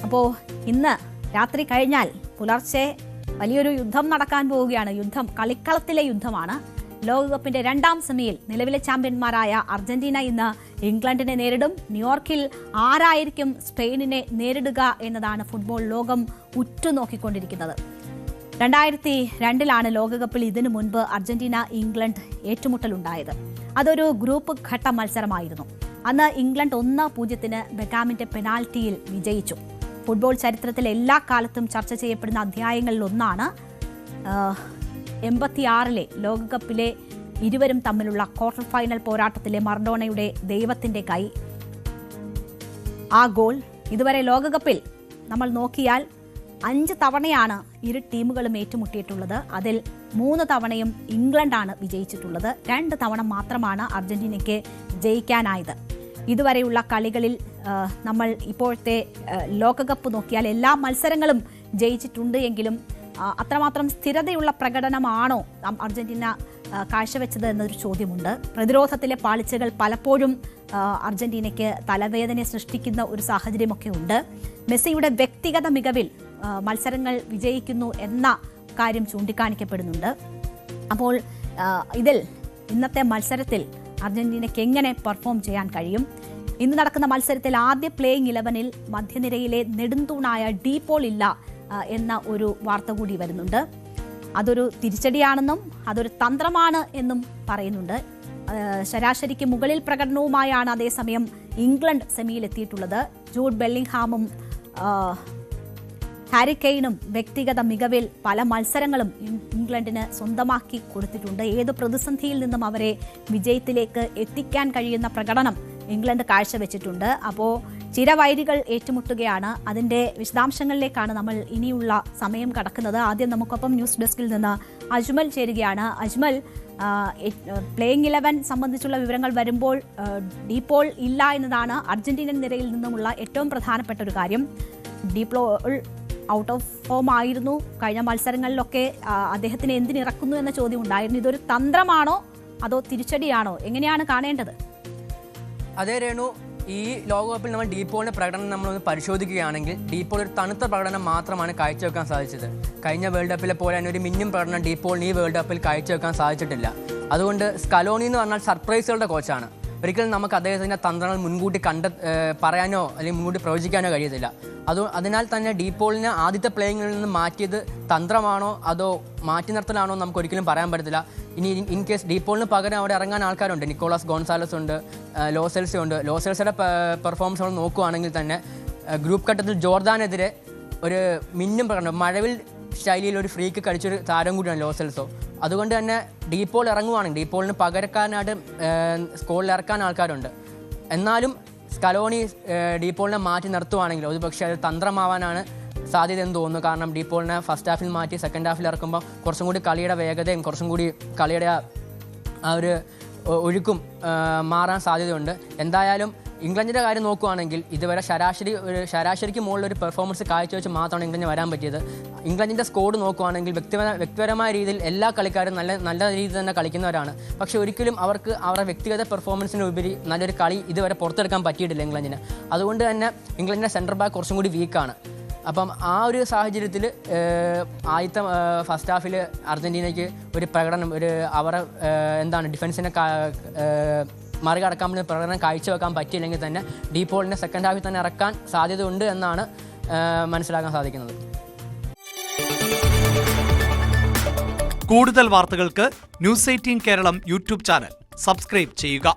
അപ്പോൾ ഇന്ന് രാത്രി കഴിഞ്ഞാൽ പുലർച്ചെ വലിയൊരു യുദ്ധം നടക്കാൻ പോവുകയാണ്. കളിക്കളത്തിലെ യുദ്ധമാണ്. ലോകകപ്പിന്റെ 2ാം സെമിയിൽ നിലവിലെ ചാമ്പ്യന്മാരായ അർജന്റീന ഇന്ന് ഇംഗ്ലണ്ടിനെ നേരിടും. ന്യൂയോർക്കിൽ ആരായിരിക്കും സ്പെയിനിനെ നേരിടുക എന്നതാണ് ഫുട്ബോൾ ലോകം ഉറ്റുനോക്കിക്കൊണ്ടിരിക്കുന്നത്. 2002 ലോകകപ്പിൽ ഇതിനു മുൻപ് അർജന്റീന ഇംഗ്ലണ്ട് ഏറ്റുമുട്ടലുണ്ടായത്. അതൊരു ഗ്രൂപ്പ് ഘട്ട മത്സരമായിരുന്നു. അന്ന് ഇംഗ്ലണ്ട് 1-0 ബെക്കാമിന്റെ പെനാൽറ്റിയിൽ വിജയിച്ചു. ഫുട്ബോൾ ചരിത്രത്തിൽ എല്ലാ കാലത്തും ചർച്ച ചെയ്യപ്പെടുന്ന അധ്യായങ്ങളിൽ ഒന്നാണ് 86 ലോകകപ്പിലെ ഇരുവരും തമ്മിലുള്ള ക്വാർട്ടർ ഫൈനൽ പോരാട്ടത്തിലെ മറഡോണയുടെ ദൈവത്തിന്റെ കൈ. ആ ഗോൾ ഇതുവരെ ലോകകപ്പിൽ നമ്മൾ നോക്കിയാൽ 5 തവണയാണ് ഇരു ടീമുകളും ഏറ്റുമുട്ടിയിട്ടുള്ളത്. അതിൽ 3 തവണയും ഇംഗ്ലണ്ടാണ് വിജയിച്ചിട്ടുള്ളത്. 2 തവണ മാത്രമാണ് അർജന്റീനയ്ക്ക് ജയിക്കാനായത്. ഇതുവരെയുള്ള കളികളിൽ നമ്മൾ ഇപ്പോഴത്തെ ലോകകപ്പ് നോക്കിയാൽ എല്ലാ മത്സരങ്ങളും ജയിച്ചിട്ടുണ്ട് എങ്കിലും അത്രമാത്രം സ്ഥിരതയുള്ള പ്രകടനമാണോ അർജന്റീന കാഴ്ചവെച്ചത് എന്നൊരു ചോദ്യമുണ്ട്. പ്രതിരോധത്തിലെ പാളിച്ചകൾ പലപ്പോഴും അർജന്റീനയ്ക്ക് തലവേദന സൃഷ്ടിക്കുന്ന ഒരു സാഹചര്യമൊക്കെ ഉണ്ട്. മെസ്സിയുടെ വ്യക്തിഗത മികവിൽ മത്സരങ്ങൾ വിജയിക്കുന്നു എന്ന കാര്യം ചൂണ്ടിക്കാണിക്കപ്പെടുന്നുണ്ട്. അപ്പോൾ ഇന്നത്തെ മത്സരത്തിൽ അർജന്റീനയ്ക്ക് എങ്ങനെ പെർഫോം ചെയ്യാൻ കഴിയും? ഇന്ന് നടക്കുന്ന മത്സരത്തിൽ ആദ്യ പ്ലേയിങ് 11-ൽ മധ്യനിരയിലെ നെടുന്തൂണായ ഡീപോൾ ഇല്ല എന്ന ഒരു വാർത്ത കൂടി വരുന്നുണ്ട്. അതൊരു തിരിച്ചടിയാണെന്നും അതൊരു തന്ത്രമാണ് എന്നും പറയുന്നുണ്ട്. ശരാശരിക്ക് മുകളിൽ പ്രകടനവുമായാണ് അതേസമയം ഇംഗ്ലണ്ട് സെമിയിൽ എത്തിയിട്ടുള്ളത്. ജൂഡ് ബെല്ലിംഗ്ഹാമും ഹാരി കെയ്നും വ്യക്തിഗത മികവിൽ പല മത്സരങ്ങളും ഇംഗ്ലണ്ടിന് സ്വന്തമാക്കി കൊടുത്തിട്ടുണ്ട്. ഏത് പ്രതിസന്ധിയിൽ നിന്നും അവരെ വിജയത്തിലേക്ക് എത്തിക്കാൻ കഴിയുന്ന പ്രകടനം ഇംഗ്ലണ്ട് കാഴ്ചവെച്ചിട്ടുണ്ട്. അപ്പോൾ ചിരവൈരികൾ ഏറ്റുമുട്ടുകയാണ്. അതിന്റെ വിശദാംശങ്ങളിലേക്കാണ് നമ്മൾ ഇനിയുള്ള സമയം കടക്കുന്നത്. ആദ്യം നമുക്കൊപ്പം ന്യൂസ് ഡെസ്കിൽ നിന്ന് അജ്മൽ ചേരുകയാണ്. അജ്മൽ, പ്ലേയിങ് 11 സംബന്ധിച്ചുള്ള വിവരങ്ങൾ വരുമ്പോൾ ഡീപോൾ ഇല്ല എന്നതാണ് അർജന്റീനൻ നിരയിൽ നിന്നുമുള്ള ഏറ്റവും പ്രധാനപ്പെട്ട ഒരു കാര്യം. ഡീപോൾ ഔട്ട് ഓഫ് ഫോം ആയിരുന്നു. കഴിഞ്ഞ മത്സരങ്ങളിലൊക്കെ അദ്ദേഹത്തിന് എന്തിനിറക്കുന്നു എന്ന ചോദ്യം ഉണ്ടായിരുന്നു. ഇതൊരു തന്ത്രമാണോ അതോ തിരിച്ചടിയാണോ? എങ്ങനെയാണ് കാണേണ്ടത്? അതേ രേണു, ഈ ലോകകപ്പിൽ നമ്മൾ ഡീപോളിന്റെ പ്രകടനം നമ്മളൊന്ന് പരിശോധിക്കുകയാണെങ്കിൽ ഡീപോൾ ഒരു തണുത്ത പ്രകടനം മാത്രമാണ് കാഴ്ചവെക്കാൻ സാധിച്ചത്. കഴിഞ്ഞ വേൾഡ് കപ്പിലെ പോലെ തന്നെ ഒരു മിന്നും പ്രകടനം ഡീപോളിന് ഈ വേൾഡ് കപ്പിൽ കാഴ്ചവെക്കാൻ സാധിച്ചിട്ടില്ല. അതുകൊണ്ട് സ്കലോണി എന്ന് പറഞ്ഞാൽ സർപ്രൈസുകളുടെ കോച്ചാണ്. ഒരിക്കലും നമുക്ക് അദ്ദേഹത്തിൻ്റെ തന്ത്രങ്ങൾ മുൻകൂട്ടി പറയാനോ അല്ലെങ്കിൽ മുൻകൂട്ടി പ്രവചിക്കാനോ കഴിയത്തില്ല. അതിനാൽ തന്നെ ഡീപോളിനെ ആദ്യത്തെ പ്ലേയിങ്ങിൽ നിന്ന് മാറ്റിയത് തന്ത്രമാണോ അതോ മാറ്റി നിർത്തലാണോ നമുക്ക് ഒരിക്കലും പറയാൻ പറ്റത്തില്ല. ഇനി ഇൻ കേസ് ഡീപോളിന് പകരം അവിടെ ഇറങ്ങാൻ ആൾക്കാരുണ്ട്. നിക്കോളാസ് ഗോൺസാലസ് ഉണ്ട്, ലോസെൽസി ഉണ്ട്. ലോസെൽസിയുടെ പെർഫോമൻസ് നമ്മൾ നോക്കുകയാണെങ്കിൽ തന്നെ ഗ്രൂപ്പ് ഘട്ടത്തിൽ ജോർദാനെതിരെ ഒരു മിന്നും പ്രകടനം, മഴവിൽ ശൈലിയിൽ ഒരു ഫ്രീക്ക് കളിച്ചൊരു താരം കൂടിയാണ് ലോസെൽസോ. അതുകൊണ്ട് തന്നെ ഡീപോൾ ഇറങ്ങുവാണെങ്കിൽ ഡീപോളിന് പകരക്കാരനായിട്ട് സ്കോളിൽ ഇറക്കാൻ ആൾക്കാരുണ്ട്. എന്നാലും സ്കലോണി ഡീപോളിനെ മാറ്റി നിർത്തുവാണെങ്കിൽ ഒരു പക്ഷേ അത് തന്ത്രമാവാനാണ് സാധ്യത എന്ന് തോന്നുന്നു. കാരണം ഡീപോളിനെ ഫസ്റ്റ് ഹാഫിൽ മാറ്റി സെക്കൻഡ് ഹാഫിൽ ഇറക്കുമ്പോൾ കുറച്ചും കൂടി കളിയുടെ വേഗതയും കുറച്ചും കൂടി കളിയുടെ ആ ഒരു ഒഴുക്കും മാറാൻ സാധ്യതയുണ്ട്. എന്തായാലും ഇംഗ്ലണ്ടിൻ്റെ കാര്യം നോക്കുകയാണെങ്കിൽ ഇതുവരെ ശരാശരിക്ക് മുകളിലൊരു പെർഫോമൻസ് കാഴ്ചവെച്ച് മാത്രമാണ് ഇംഗ്ലണ്ടിന് വരാൻ പറ്റിയത്. ഇംഗ്ലണ്ടിൻ്റെ സ്കോഡ് നോക്കുകയാണെങ്കിൽ വ്യക്തിപരമായ രീതിയിൽ എല്ലാ കളിക്കാരും നല്ല രീതിയിൽ തന്നെ കളിക്കുന്നവരാണ്. പക്ഷേ ഒരിക്കലും അവർക്ക് അവരുടെ വ്യക്തിഗത പെർഫോമൻസിനുപരി നല്ലൊരു കളി ഇതുവരെ പുറത്തെടുക്കാൻ പറ്റിയിട്ടില്ല ഇംഗ്ലണ്ടിന്. അതുകൊണ്ട് തന്നെ ഇംഗ്ലണ്ടിൻ്റെ സെൻറ്റർ ബാക്ക് കുറച്ചും കൂടി വീക്കാണ്. അപ്പം ആ ഒരു സാഹചര്യത്തിൽ ആദ്യത്തെ ഫസ്റ്റ് ഹാഫിൽ അർജന്റീനയ്ക്ക് ഒരു പ്രകടനം ഡിഫൻസിനെ മറികടക്കാൻ പറ്റുന്ന പ്രകടനം കാഴ്ചവെക്കാൻ പറ്റിയില്ലെങ്കിൽ തന്നെ ഡീപോളിനെ സെക്കൻഡ് ഹാഫിൽ തന്നെ ഇറക്കാൻ സാധ്യതയുണ്ട് എന്നാണ് മനസ്സിലാക്കാൻ സാധിക്കുന്നത്. കൂടുതൽ വാർത്തകൾക്ക് news 18 Keralam YouTube channel subscribe ചെയ്യുക.